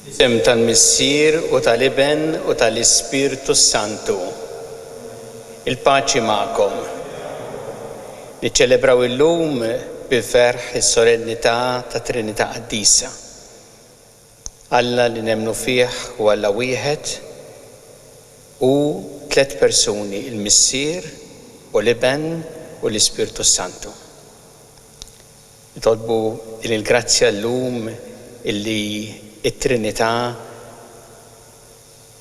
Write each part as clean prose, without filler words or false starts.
Isem tal-Missier u tal-Iben u tal-Ispirtu Santu. Il-paċi magħkom. Niċċelebraw illum bil-ferħ is-solennità ta' Trinità Qaddisa. Alla li nemmnu fih u Alla wieħed u 3 persuni, il-Missier u l-Iben u l-Ispirtu Santu. Nitolbu il-grazzja llum illi it-Trinità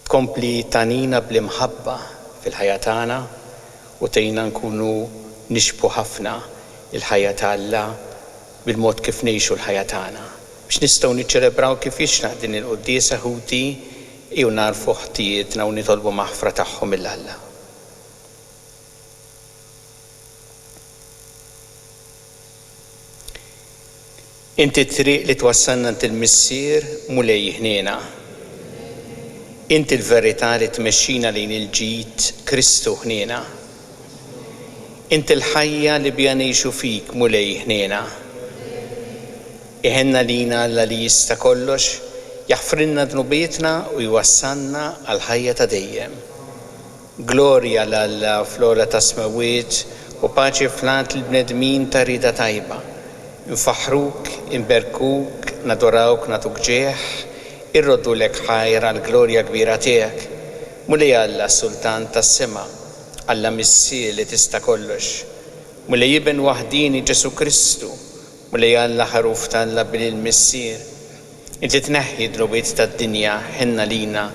tkompli tanina bl-imħabba fil-ħajja tagħna u tgħinna nkunu nixbu ħafna il-ħajja ta' Alla bil-mod kif ngħixu l-ħajja tagħna. Biex nistgħu niċċelebraw kif jixraq din il-quddiesa ħuti jew narfu ħtijietna u nitolbu maħfra tagħhom mill-Alla. Inti triq li twassalna int il-Missier mulej ħniena. Inti l-verità li tmexxina lejn il-ġid Kristu ħniena. Inti l-ħajja li bija ngħixu fik mulej ħniena. Iħenna lina Alla li jista' kollox, jaħfrilna dnubietna u jwassalna għal ħajja ta' dejjem. Glorja l-Alla fl-ora ta' smawiet u paċi flat l-bnedmin ta' rida tajba. Nfaħruk, inberkuk, nadorawk, natuk ġeħ, irroddu lek ħajra l-glorja kbira tiegħek. Mulej Alla Sultan tas-sema, Alla Missier li tista' kollox. Mulej Iben waħdini Ġesu Kristu, mulej Alla ħaruf ta' Alla bil-Missier. Inti tneħħi dlubiet tad-dinja ħenna lina,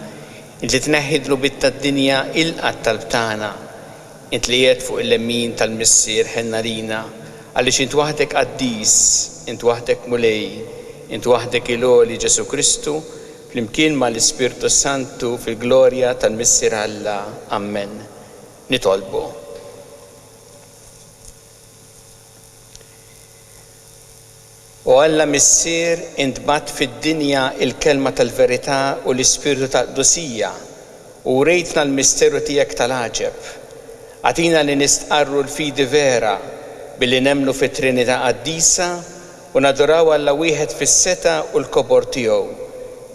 inti tneħħi dlubiet tad-dinja ilqat tal-btana, inti li qiegħed fuq il-lemmin tal-Missier ħenna lina. Għaliex int waħdek qaddis, int waħdek mulej, int waħdek il-għoli Ġesu Kristu, flimkien mal-Ispirtu Santu fil-glorja tal-Missier Alla. Amen. Nitolbu. U Alla Missier int bat fid-dinja il-kelma tal-verità u l-Ispirtu tal-Qdusija u rejtna l-misteru tiegħek tal-għaġeb. Għatina li nistqarru l-fidi vera billi nemmnu fit-Trinità Qaddisa u nadoraw Alla wieħed fis-seta u l-kobor tiegħu.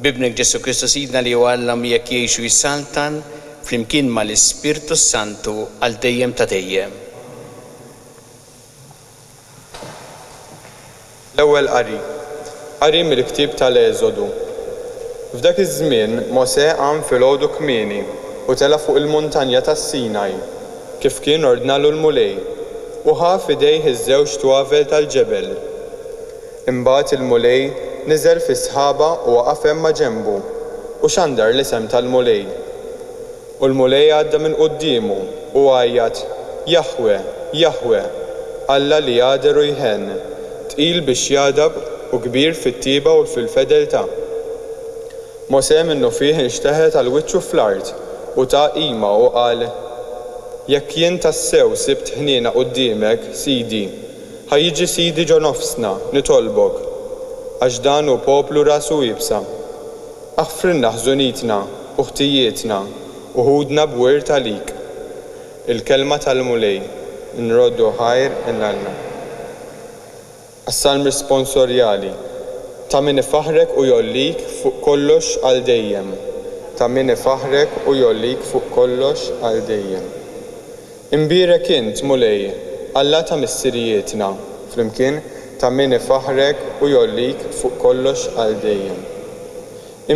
Bibnek Ġesu Kristu Sidna li huwa Alla miegħek jgħixu jissaltan flimkien mal-Ispirtu Santu għal dejjem ta' dejjem. L-ewwel qari mill-ktieb tal-Eżodu. F'dak iż-żmien Mosè qam filgħodu kmieni u tela fuq il-muntanja tas-Sinaj kif kien ordnalu l-mulej u ħa f'idejh iż-żewġ twavel tal-ġebel. Imbagħad il-mulej niżel fi sħaba u waqaf hemm ma' ġenbu u xandar l-isem tal-mulej. U l-mulej għadda minn qudiemu u għajjat Jahwe, Jahwe, Alla li jgħader u jħenn, tqil biex jgħadab u kbir fit-tieba u fil-fedeltà. Mosè minnu fih inxteħet għal wiċċu fl-art u ta' qima u qal: Jekk jien tassew sibt ħniena quddiemek, Sidi, ħajjiġi Sidi ġo nofsna, nitolbok, għax dan hu poplu rasu jibsa. Aħfrilna ħżunitna u ħtijietna u ħudna b'wirt għalik. Il-kelma tal-mulej, nroddu ħajr in-Alla. As-salm responsorjali, ta' min ifaħrek u jollik fuq kollox għal dejjem. Ta' min ifaħrek u jollik fuq kollox għal dejjem. Imbierek int, mulej, Alla ta' missirijietna, flimkien ta' min ifaħrek u jollik fuq kollox għal dejjem.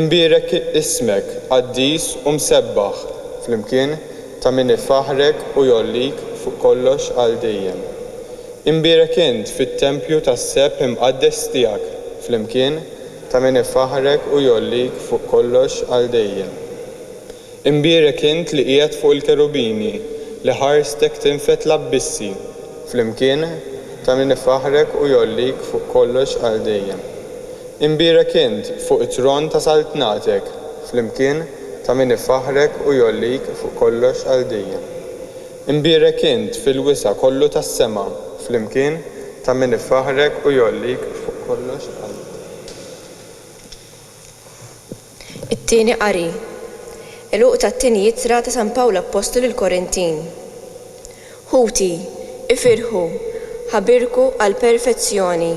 Imbierek ismek, qaddis u msebbaħ, flimkien ta' min ifaħrek u jollik fuq kollox għal dejjem. Imbierek int fit-tempju tas-sebb imqaddes tiegħek, flimkien ta' min ifaħrek u jollik fuq kollox għal dejjem. Imbierek int li qiegħed fuq il-kerubini, li ħarstek tinfet l-abbissi, flimkien ta' min ifaħrek u jollik fuq kollox għal dejjem. Imbierek int fuq it-tron ta' saltnatek, flimkien ta' min ifaħrek u jollik fuq kollox għal dejjem. Imbierek int fil-wisa kollu tas-sema, flimkien ta' min ifaħrek u jollik fuq kollox għal dejjem. It-tieni qari. Il-uq tat-tieni jittra ta' San Pawlu Apostolu l-Korintin. Ħuti, ifirħu, ħabirku għal perfezzjoni,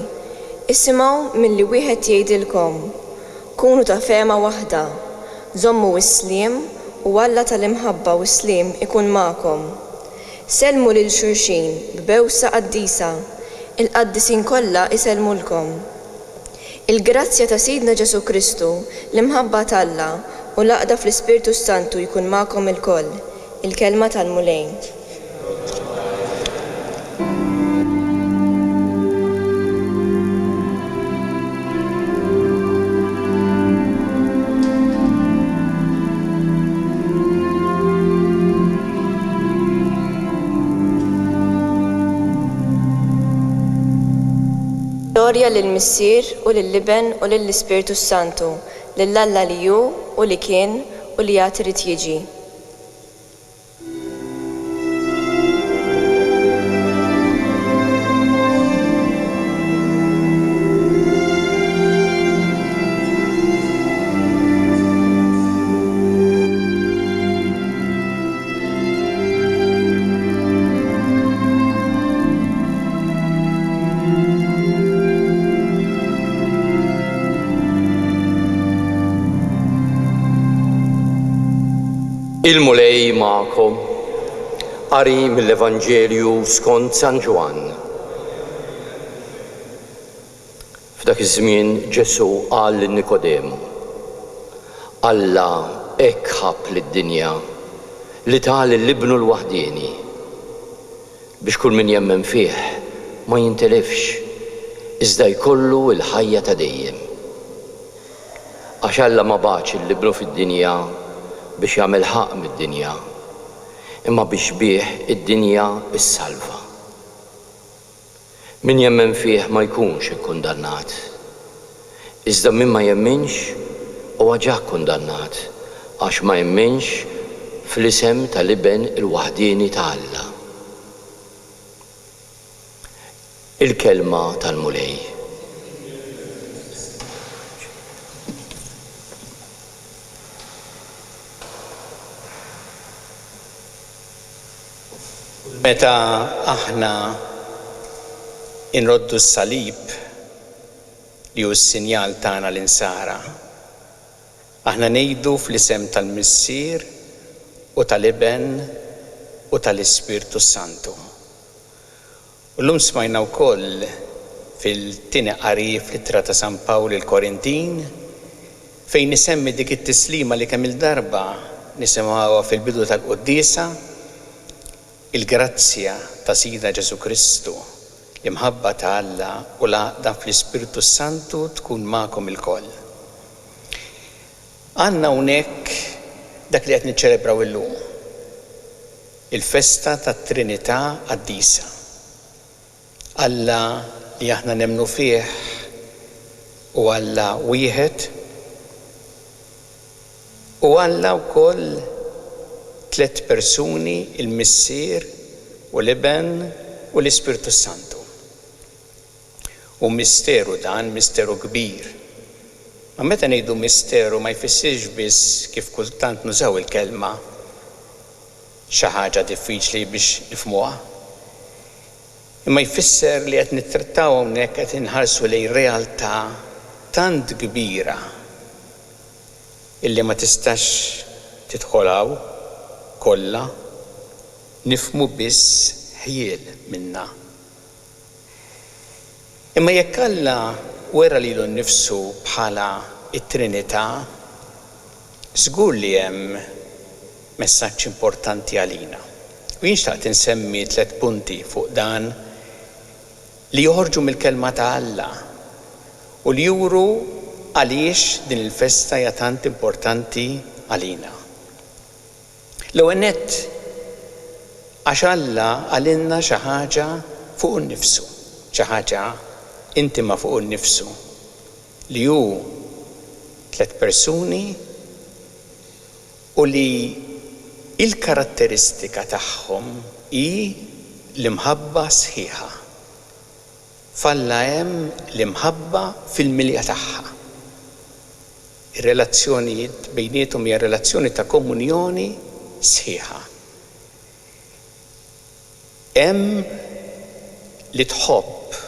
isimgħu milli wieħed jgħidilkom Kunu ta' fema waħda, żommu s-sliem u Alla tal-imħabba u s-sliem ikun magħkom. Sellmu lil xulxin b'bewsa qaddisa, il-qaddisin kollha isellmulkom. Il-grazzja ta' Sidna Ġesu Kristu, l-imħabba t'Alla u l-għaqda fl-Ispirtu Santu jkun magħkom ilkoll. Il-kelma tal-mulejn. Glorja lill-Missier u lill-Liben u lill-Ispirtu Santu, lill-Alla li hu u li kien u li għad irid jiġi. Il-mulej ma'kom, qari mill-Evanġelju skont San Ġwan. F'dak iż-żmien Ġesu qal lil Nikodemu: Alla hekk ħabb lid-dinja li tal l-Ibnu l-waħdieni biex kull min jemmen fih ma jintelefx iżda jkollu l-ħajja ta' dejjem. Għax Alla ma baċ l-Ibnu fid-dinja biex jagħmel ħaq mid-dinja, imma biex bih id-dinja issalva. Min jemmen fih ma jkunx ikkundannat, iżda min ma jemminx huwa ġa kkundannat għax ma jemminx fl-isem tal-Iben il-waħdieni ta' Alla. Il-kelma tal-mulej. Meta aħna inroddu s-salib li hu s-sinjal tagħna l-insara, aħna ngħidu fl-isem tal-Missier u tal-Iben u tal-Ispirtu Santu. U llum smajna wkoll fil-tieni qari fl-Ittra ta' San Pawl il-Korintin fejn isemmi dik it-tislima li kemm il-darba nisimgħuha fil-bidu tal-Qudiesa, il-grazzja ta' Sidna Ġesu Kristu, l-imħabba ta' Alla u l-għaqda fl-Ispirtu Santu tkun magħkom ilkoll. Għandna hawnhekk dak li qed niċċelebraw illum, il-festa tat-Trinità Qaddisa. Alla li aħna nemmnu fih u Alla wieħed u Alla wkoll tliet persuni, il-Missier u l-Iben u l-Ispirtu Santu. U misteru dan, misteru kbir. Ma meta ngħidu misteru ma jfissirx biss kif kultant nużaw il-kelma xi ħaġa diffiċli biex nifhmuha. Imma jfisser li qed nittrattaw hawnhekk qed inħarsu lejn realtà tant kbira illi ma tistax tidħolhaw kollha, nifhmu biss ħiel minnha. Imma jekk Alla wera lilu nnifsu bħala it-Trinità, żgur li hemm messaġġ importanti għalina. U jien xtaqt insemmi 3 punti fuq dan li joħorġu mill-kelma ta' Alla u li juru għaliex din il-festa hija tant importanti għalina. L-ewwel nett għax Alla għalinna xi ħaġa fuq innifsu, xi ħaġa intima fuq innifsu li hu 3 persuni u li il-karatteristika tagħhom hi l-imħabba sħiħa. F'Alla hemm l-imħabba fil-milja tagħha. Ir-relazzjonijiet bejniethom hija relazzjoni ta' komunjoni sħiħa. Hemm li tħobb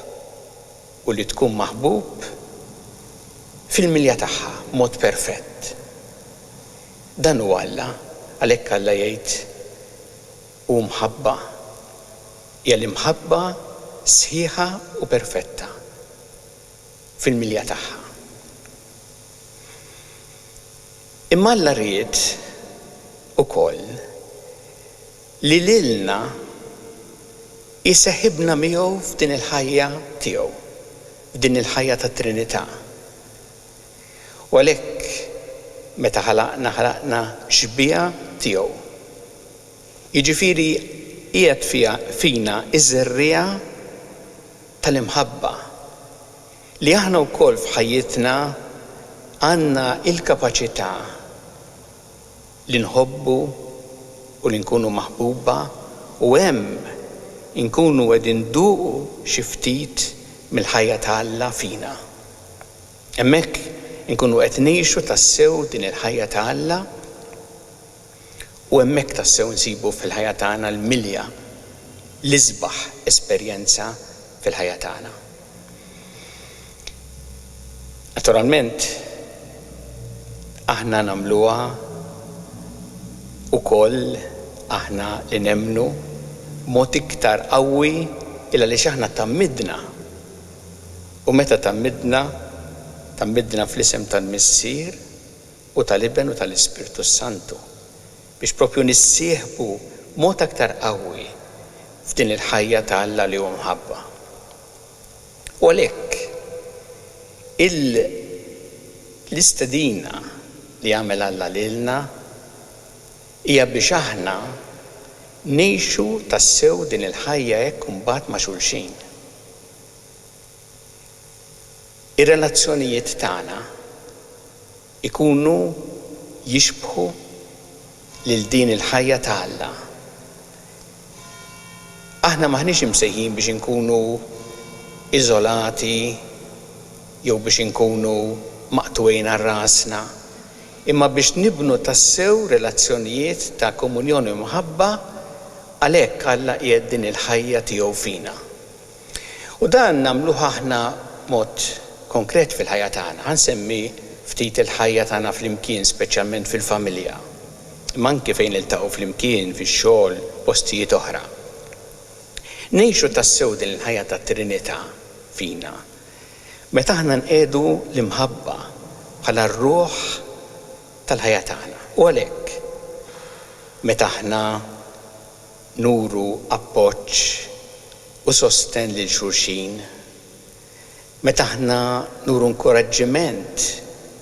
u li tkun maħbub fil-milja tagħha mod perfett. Dan huwa Alla, għalhekk Alla jgħid hu mħabba. Hija l-imħabba sħiħa u perfetta fil-milja tagħha. Imma Alla ried ukoll li lilna jiseħibna miegħu f'din il-ħajja tiegħu, f'din il-ħajja tat-Trinità. U għalhekk meta ħalaqna xbija tiegħu. Jiġifieri qiegħed fina iż-żerriegħa tal-imħabba li aħna wkoll f'ħajjitna għandna il-kapaċità li nħobbu u li nkunu maħbuba u hemm inkunu qegħdin nduqu xi ftit mill-ħajja ta' Alla fina. Hemmhekk inkunu qed ngħixu tassew din il-ħajja ta' Alla u hemmhekk tassew nsibu fil-ħajja tagħna l-milja l-isbaħ esperjenza fil-ħajja tagħna. Naturalment aħna nagħmluha ukoll aħna li nemmnu mod iktar qawwi illa għaliex aħna tammidna. U meta tammidna fl-isem tal-Missier u tal-Iben u tal-Ispiritu Santu biex propju nissieħbu mod aktar qawwi f'din il-ħajja ta' Alla li huwa mħabba. U għalhekk l-istedina li jagħmel Alla lilna hija biex aħna ngħixu tassew din il-ħajja hekk mbagħad ma' xulxin. Ir-relazzjonijiet tagħna ikunu jixbħu lil din il-ħajja ta' Alla. Aħna maħniex imsejħin biex inkunu iżolati jew biex inkunu maqtwejn ar-rasna, imma biex nibnu tassew relazzjonijiet ta' komunjoni mħabba għalhekk Alla qiegħed din il-ħajja tiegħu fina. U dan nagħmluh aħna mod konkret fil-ħajja tagħna. Ħansemmi ftit il-ħajja tagħna flimkien speċjalment fil-familja. Imma anke fejn iltaqgħu flimkien fix-xogħol postijiet oħra. Ngħixu tassew din il-ħajja tat-Trinità fina. Meta aħna nqiegħdu l-imħabba bħala r-ruħ tal-ħajja tagħna. U għalhekk meta aħna nuru appoġġ u sosten lil xulxin, meta aħna nuru inkoraġġiment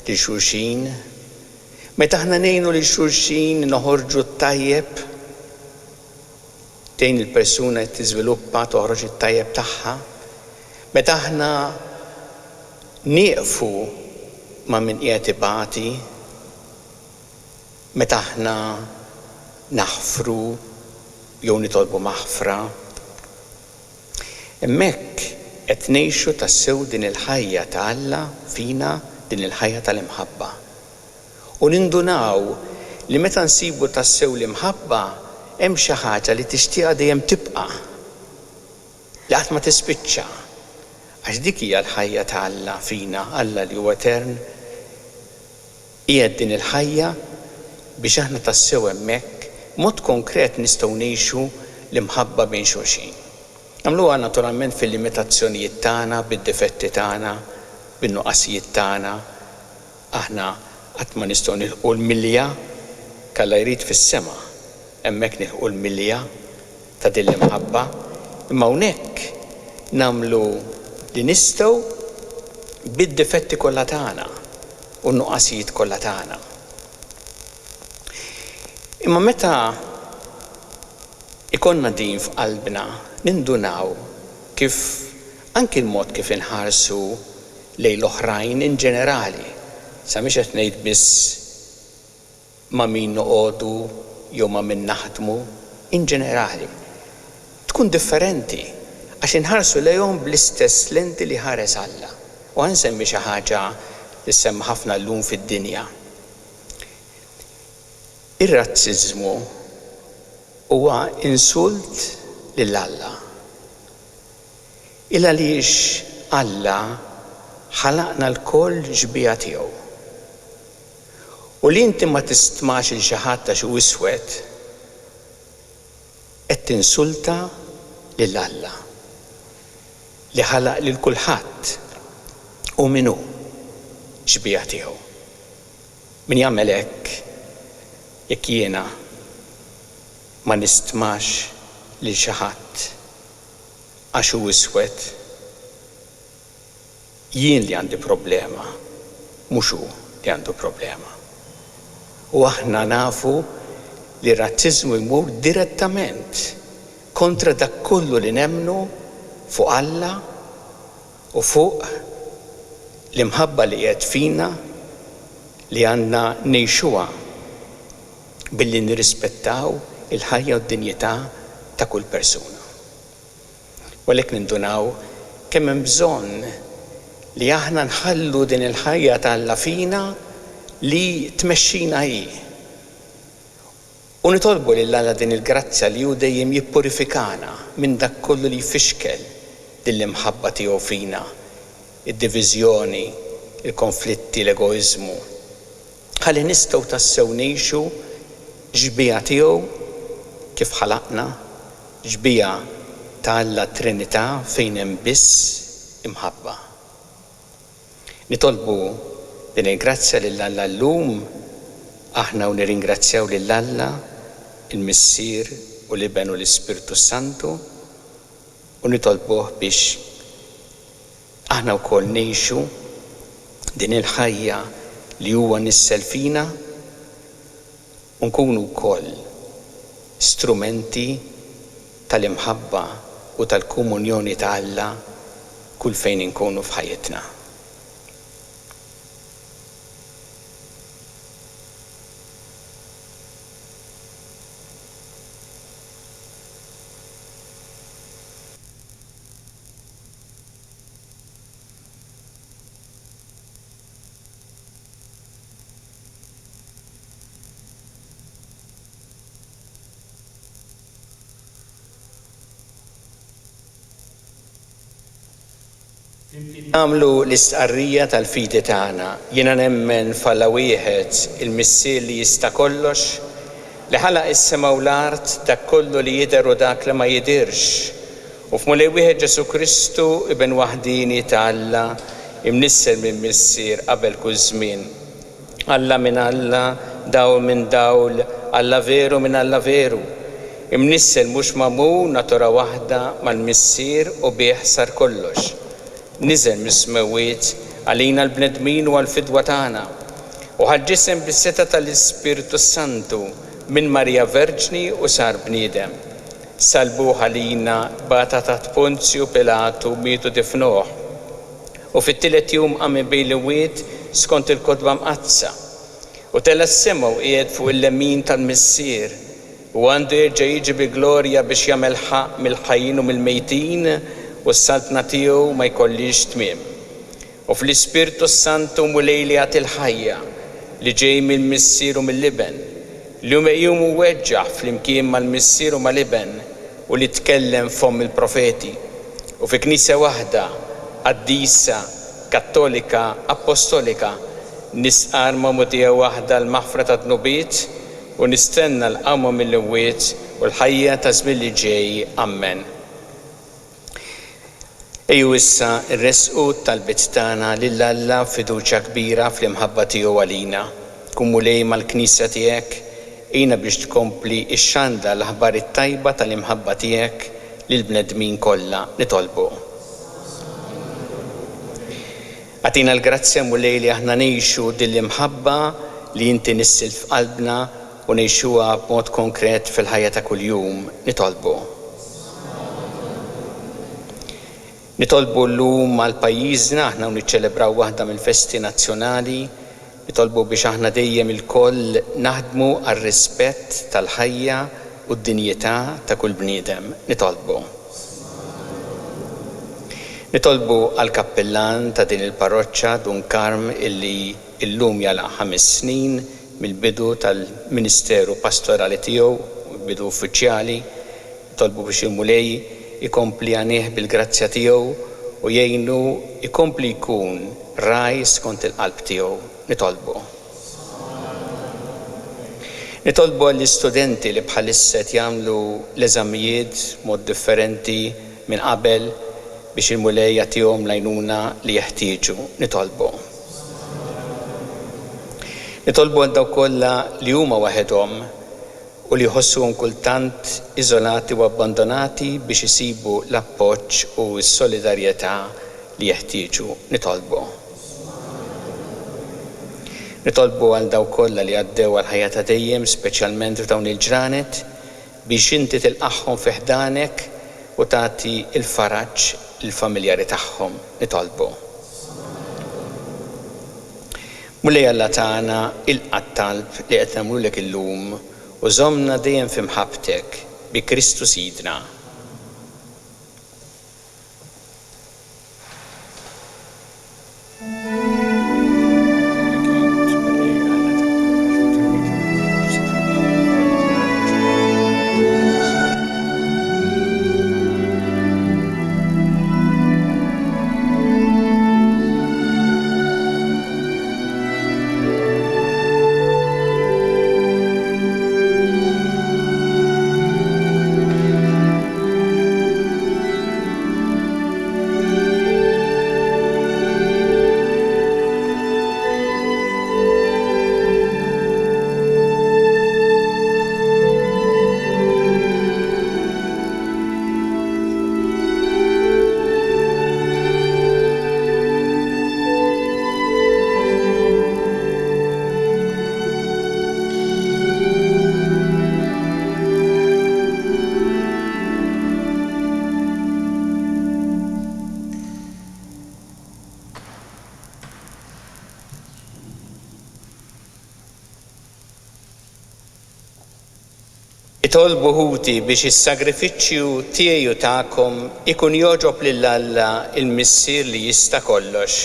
lil xulxin, meta aħna ngħinu lil xulxin noħorġu t-tajjeb tgħin il-persuna qed tiżviluppa toħroġ it-tajjeb tagħha, meta aħna nieqfu ma' min qiegħed ibati, meta aħna naħfru jew nitolbu maħfra, hemmhekk qed ngħixu tassew din il-ħajja ta' Alla fina, din il-ħajja tal-imħabba. U nindunaw li meta nsibu tassew l-imħabba hemm xi ħaġa li tixtieqha dejjem tibqa' li qatt ma tispiċċa. Għax dik hija l-ħajja ta' Alla fina, Alla li huwa etern, qiegħed din il-ħajja biex aħna tassew hemmhekk mod konkret nistgħu ngħixu l-imħabba bejn xulxin. Nagħmluha naturalment fil-limitazzjonijiet tagħna, bid-difetti tagħna, bin-nuqqasijiet tagħna. Aħna qatt ma nistgħu nilħqu l-milja kalla jrid fis-sema. Hemmhekk nilħqu l-milja ta' din l-imħabba, imma hawnhekk nagħmlu li nistgħu bid-difetti kollha tagħna u n-nuqqasijiet kollha tagħna. Imma meta ikonna din f'qalbna nindunaw kif anki l-mod kif inħarsu lejn l-oħrajn in ġenerali, sa mhix qed ngħid biss ma' min noqogħdu jew ma' min naħdmu in ġenerali. Tkun differenti għax inħarsu lejhom bl-istess lenti li ħares Alla. U ħansemmi xi ħaġa li semma ħafna llum fid-dinja. Ir-razziżmu huwa insult lil Alla. Il għaliex Alla ħalaqna l-koll ġbija tiegħu. U li inti ma tistmax il xi ħadd ta' xi iswed qed tinsulta lil Alla li ħalaq lil kulħadd u minnu ġbija tiegħu. Min jagħmel hekk jekk jiena ma nistmax lil xi ħadd għax hu iswed, jien li għandi problema, mhux hu li għandu problema. U aħna nafu li r-razziżmu jmur direttament kontra dak kollu li nemmnu fuq Alla u fuq l-imħabba li qiegħed fina li għandna ngħixuha billi nirrispettaw il-ħajja u d-dinjità ta' kull persuna. U għalhekk nindunaw kemm hemm bżonn li aħna nħallu din il-ħajja ta' Alla fina li tmexxina hi. U nitolbu lil Alla din il-grazzja li hu dejjem jippurifikana minn dak kollu li jfixkel din l-imħabba tiegħu fina, id-diviżjoni, il-konflitti, l-egoiżmu. Ħalli nistgħu tassew ngħixu ġbija tiegħu kif ħalaqna, ġbija ta' Alla Trinità fejn hemm biss imħabba. Nitolbu din il-grazzja lil Alla llum aħna u nirringrazzjaw lil Alla il-Missier u l-Iben u l-Ispirtu Santu u nitolbuh biex aħna wkoll ngħixu din il-ħajja li huwa nissel fina u nkunu wkoll strumenti tal-imħabba u tal-komunjoni ta' Alla kull fejn inkunu f'ħajjitna. Għamlu l-istqarrija tal-fidi tagħna, jiena nemmen f'Alla wieħed il-Missier li jista' kollox, li ħalaq is-sema u l-art dak kollu li jidher u dak li ma jidirx. U f'Mulej wieħed Ġesu Kristu Iben waħdini ta' Alla imnissel minn Missier qabel kull żmien. Alla minn Alla, dawl minn dawl, Alla veru minn Alla veru. Imnissel mhux magħmul natura waħda mal-Missier u bih sar kollox. Niżel mis-smewwiet għalina l-bnedmin u għall-fidwa tagħna u ħaġġisem bis-seta tal-Ispirtu Santu minn Marija Verġni u sar bniedem. Salbuh għalina bata taħt Ponzju Pilatu mietu difnuh u fit-tielet jum qam bejn l-imwiet skont il-kotba mqazza u tela s-sema u qiegħed fuq il-lemin tal-Missier u għandu jerġa' jiġi bi glorja biex jagħmel ħaq mill-ħajjin u mill-mejtin u s-saltna tiegħu ma jkollix tmiem. U fl-Ispirtu Santu mulej li għati l-ħajja li ġej mill-Missier u mill-Iben, li hu meqjum u weġġaħ flimkien mal-Missier u mal-Iben u li tkellem fomm il-profeti. U fi Knisja waħda, qaddisa, kattolika, apostolika, nisqar mamutija waħda l-maħfra ta' dnubiet u nistenna l-qawma mill-imwiet u l-ħajja ta' żmien li ġej. Amen. Ejju issa r-resqu tal-bit tagħna lil Alla fiduċja kbira fl-imħabba tiegħu għalina. Kun mulej mal-Knisja tiegħek ejna biex tkompli x-xanda l-aħbar it-tajba tal-imħabba tiegħek lill-bnedmin kollha nitolbu. Għatina l-grazzja mulej li aħna ngħixu din l-imħabba li inti nissil f'qalbna u ngħixuha b'mod konkret fil-ħajja ta' kuljum nitolbu. Nitolbu llum għal pajjiżna aħna niċċelebraw waħda mill-festi nazzjonali, nitolbu biex aħna dejjem il-koll naħdmu għar-rispett tal-ħajja u d-dinjità ta' kull bniedem. Nitolbu għal kappellan ta' din il-parroċċa Dunkarm illi illum jalaq 5 snin mill-bidu tal-Ministeru Pastorali tiegħu, bidu uffiċjali, nitolbu biex il-mulej ikompli għanih bil-grazzja tiegħu u u jgħinu ikompli jkun raj skont il-qalb tiegħu. Nitolbu. Nitolbu għall-istudenti li bħalissa qed jagħmlu l-eżamijiet mod differenti minn qabel biex il-mulej jagħtihom l-għajnuna li jeħtieġu. Nitolbu. Nitolbu għal dawk kollha li huma waħedhom u li jħossuhom kultant iżolati u abbandonati biex isibu l-appoġġ u s-solidarjetà li jeħtieġu. Nitolbu. Nitolbu għal dawk kollha li għaddew għal ħajja ta' dejjem, speċjalment f'dawn il-ġranet, biex inti tilqaħħom fi ħdanek u tagħti l-faraġġ lill-familjari tagħhom. Nitolbu. Mulej Alla tagħna il-talb li qed nagħmlulek illum u żommna dejjem f'imħabbtek bi Kristu Sidna. Itolbu ħuti biex is-sagrifiċċju tiegħi u tagħkom ikun jogħġob lil Alla il-Missier li jista' kollox.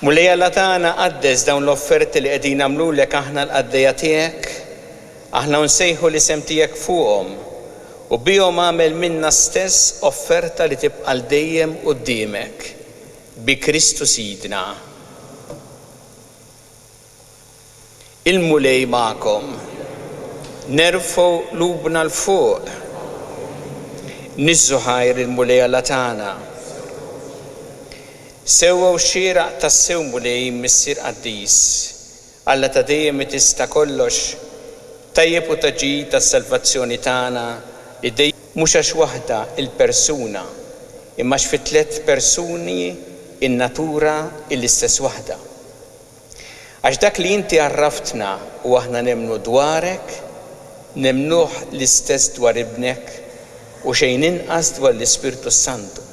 Mulej Alla tagħna qaddes dawn l-offerti li qegħdin nagħmlulek aħna l-qaddejja tiegħek, aħna nsejħu l-isem tiegħek fuqhom u bihom għamel minna stess offerta li tibqa' dejjem quddiemek. Bi Kristu Sidna. Il-mulej magħkom. Nerfgħu lubna l-fuq. Niżżu ħajr il-mulej Alla tagħna. Sewwew xieraq tas-sew mulej Missier Qaddis. Alla ta' dejjem tista' kollox. Tajjeb u taġid tas-salvazzjoni tagħna li dejjem mhux għax waħda il-persuna imma fi tliet persuni in-natura l-istess waħda. Għax dak li inti għarraftna u aħna nemnu dwarek, nemnuh l-istess dwar ibnek u xejn inqas dwar l-Ispirtu Santu.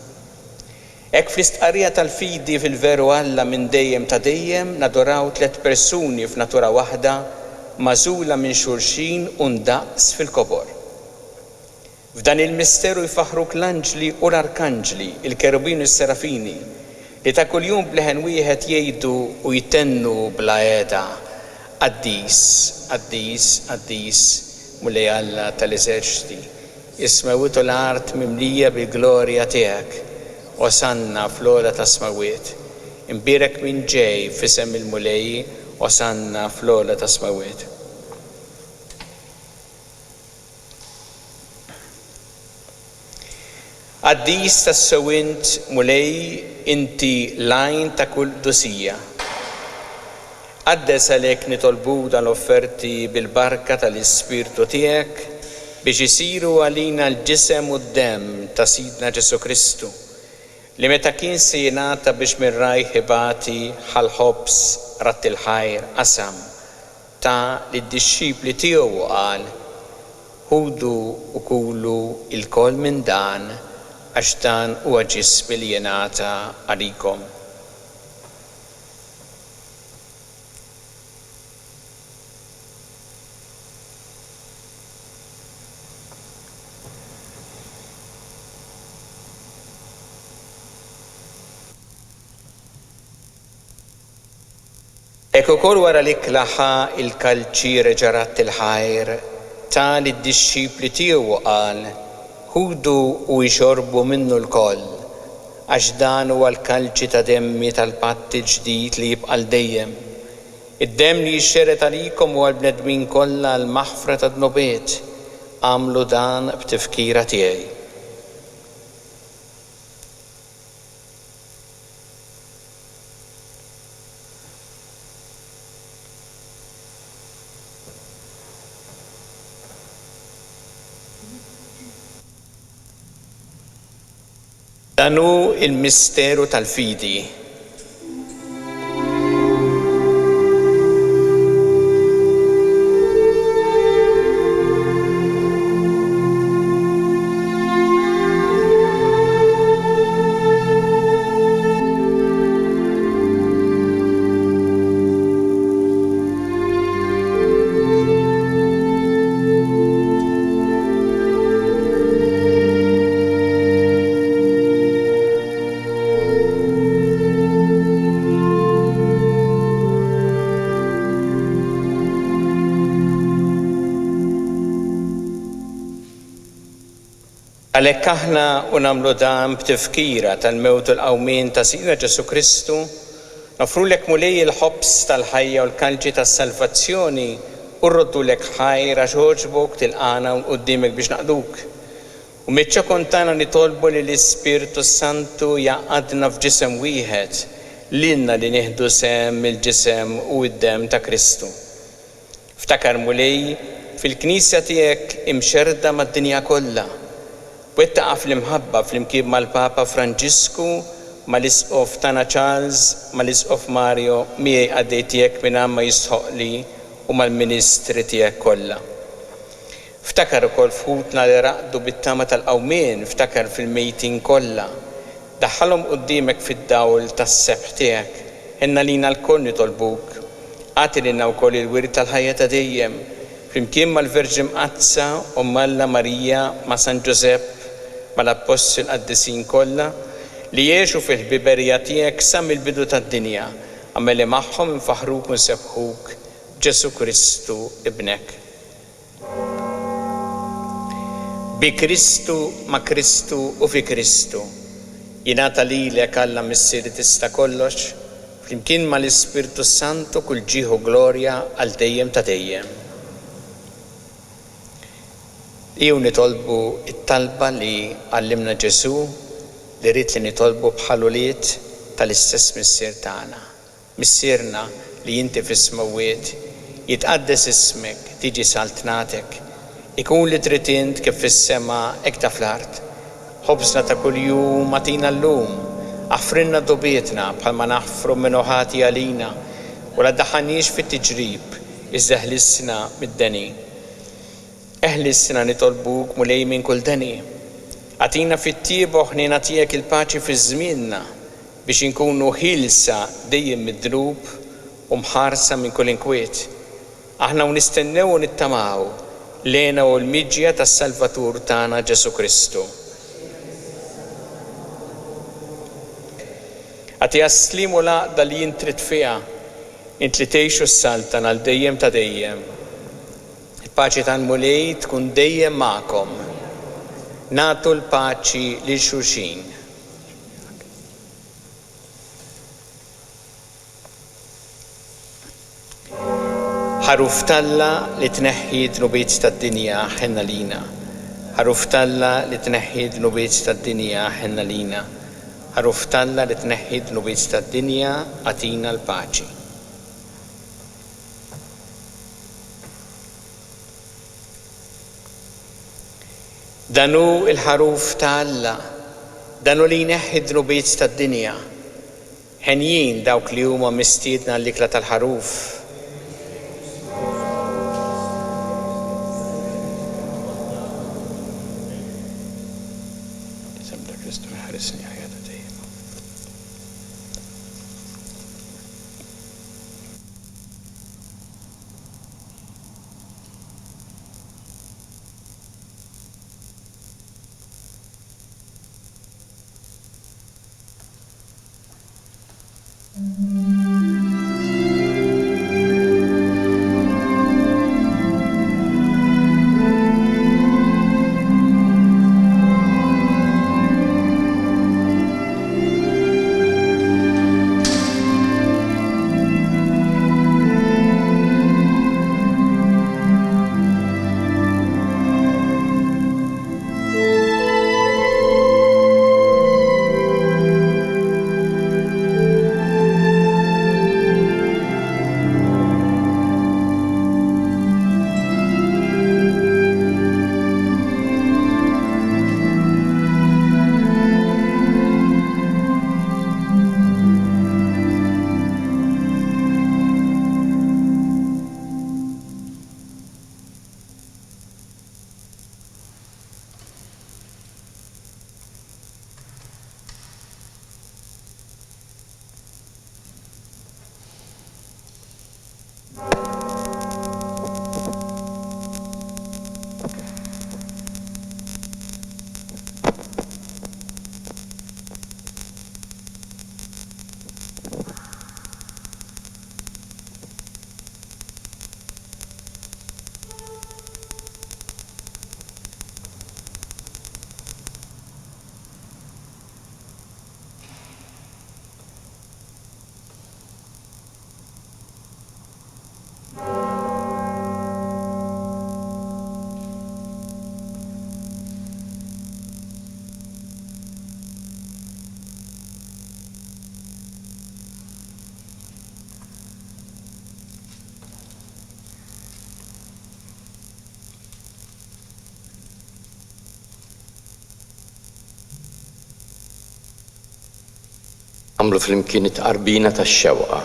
Hekk fl-istqarrija tal-fidi fil-veru Alla minn dejjem ta' dejjem nadoraw tliet persuni f'natura waħda magħżula minn xulxin u ndaqs fil-kobor. F'dan il-misteru jfaħruk l-anġli u l-arkanġli, il-kerubin u s-serafini, li ta' kuljum bleħen wieħed jgħidu u jtennu bla qiegħda Qaddis, Qaddis, Qaddis, mulej Alla tal-eżerċiti, is-smawiet u l-art mimlija bil-glorja tiegħek, osanna fl-ola ta' smawiet. Imbierek min ġej f'isem il-mulej, osanna fl-ola ta' smawiet. Qaddis tas-sewint mulej inti lajn ta' kull dusija. Qaddes għalhekk nitolbu dal-offerti bil-barka tal-Ispirtu tiegħek biex isiru għalina l-ġisem u d-demm ta' Sidna Ġesu Kristu li meta kien se jingħata biex mir-rajħ ħibati ħal-ħobs ratt il-ħajr qasam ta' lid-dixxipli tiegħu qal ħudu u kulu il-kol minn dan għax dan huwa ġismi li jingħata għalikom. Eko kol wara li klaħa il-kalċire ġarat il-ħajr, tal id-disċipli tiegħu qal, ħudu u jxorbu minnu l-koll, għax dan huwa l-kalċi ta' demmi tal-patti ġdid li jibqal dejjem. Id-demm li jixxeret għalikom u għal-bnedmin kollha l-maħfra ta' dnobiet, għamlu dan b'tifkira tiegħi. Danu il-misteru tal-fidi. Għalhekk aħna u nagħmlu dan b'tifkira tal-mewt u l-qawmien ta' Sidna Ġesu Kristu, nofrulek mulej il-ħobs tal-ħajja u l-kalċi tas-salvazzjoni u rroddulek ħajra ġoġbok tilqana quddiemek biex naqduk. U meċċa kontana nitolbu li l-Ispirtu Santu jaqadna f'ġisem wieħed lilna li nieħdu sem il-ġisem u d-dem ta' Kristu. Ftakar mulej fil-Knisja tiegħek imxerda mad-dinja kollha. Wettaqa fl-imħabba fl-imkien mal-Papa Franġisku, mal-Isqof tana Charles, mal-Isqof Mario, miegħi għaddej tiegħek minn ma jisħoqli u mal-Ministri tiegħek kollha. Ftakar ukoll fħutna li raqdu bit-tama tal-qawmien, ftakar fil-mejtin kollha. Daħħalhom quddiemek fid-dawl tas-sebħ tiegħek. Inna lina l-koll nitolbuk. Għati lilna wkoll il-wirt tal-ħajja ta' dejjem, flimkien mal-Verġi Mqazza u Malla Marija ma' San Ġusepp mal-Apostol qaddisin kollha li jgħixu fil-ħbiberija tiegħek sa mill-bidu tad-dinja, għamel li magħhom infaħruk u nsebħuk Ġesu Kristu ibnek. Bi Kristu, ma' Kristu u fi Kristu, jingħata lilek Alla Missier tista' kollox, flimkien mal-Ispirtu Santu kull ġieħu glorja għal dejjem ta' dejjem. Iju nitolbu it-talba li għallimna Ġesu li rrid li nitolbu bħaluliet tal-istess Missier tagħna. Missierna li inti fis-smawwiet, jitqaddes ismek, tiġi saltnatek, ikun li trid int kif fis-sema hekk ta' fl-art. Ħobżna ta' kuljum atina llum, aħfrinna dobietna bħalma naħfru minn oħati għalina u la daħħalniex fit-tiġrib, iżda ħlisna mid-deni. Eħlisna nitolbuk mulej minn kull deni. Għatina fit-tiebu ħnina tiegħek il-paċi fi żmienna biex inkunu ħilsa dejjem mid-drub u mħarsa minn kull inkwiet. Aħna nistennew u nittamaw lena u l-miġja tas-Salvatur tagħna Ġesu Kristu. Għati għaslim u laqda li jintrit fiha, int li tgħixu s-saltan għal dejjem ta' dejjem. Il-paċi tal-mulej tkun dejjem magħkom. Nagħtu l-paċi lil xulxin. Ħaruf talla li tneħħi d-nubiet tad-dinja ħenna lina. Ħaruf talla li tneħħi d-nubiet tad-dinja ħenna lina. Ħaruf talla li tneħħi d-nubiet tad-dinja għatina l-paċi. Danu il-ħaruf ta' Alla, danu li jneħħi d-nubiet tad-dinja. Ħenjin dawk li huma mistiedna l-ikla tal-ħaruf. Għamlu flimkien it-qarbina tax-xewqa.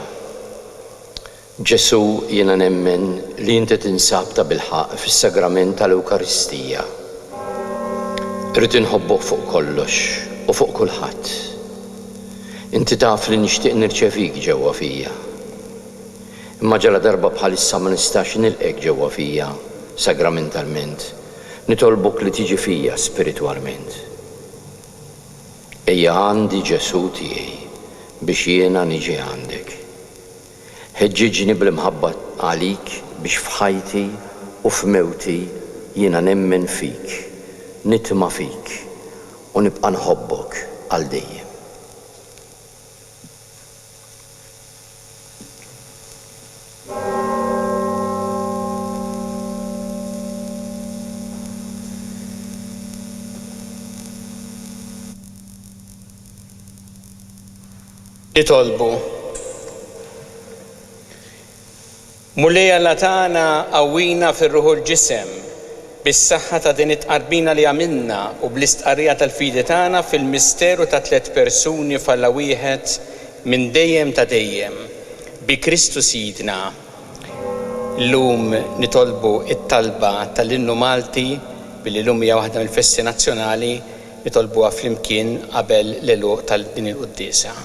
Ġesu jiena nemmen li inti tinsab ta' bilħaq fis-sagrament tal-Ewkaristija. Irrid inħobbok fuq kollox u fuq kulħadd. Inti taf li nixtieq nirċevik ġewwa fija. Imma ġala darba bħalissa ma nistax nilqek ġewwa fija sagramentalment. Nitolbok li tiġi fija spiritwalment. Ejja għandi Ġesu tiegħi biex jiena niġi għandek. Ħeġġiġni bl-imħabba għalik biex f'ħajti u f'mewti jiena nemmen fik, nitma' fik u nibqa' nħobbok għal dejjem. Nitolbu. Mulej Alla tagħna qawwina fir-ruħu l-ġisem bis-saħħa ta' din it-tqarbina li għamilna u bl-istqarrija tal-fidi tagħna fil-misteru ta' 3 persuni falla wieħed minn dejjem ta' dejjem bi Kristu Sidna. Llum nitolbu it-talba tal-innu Malti billi llum hija waħda mill-festi nazzjonali nitolbuha flimkien qabel l-għeluq tal-din il-quddiesa.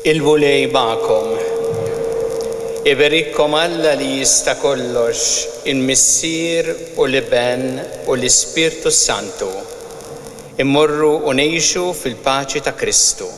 Il-vulej ma'kom. Iberikkom Alla li jista' kollox, il-Missier u l-Iben u l-Ispirtu Santu. Immorru u ngħixu fil-paċi ta' Kristu.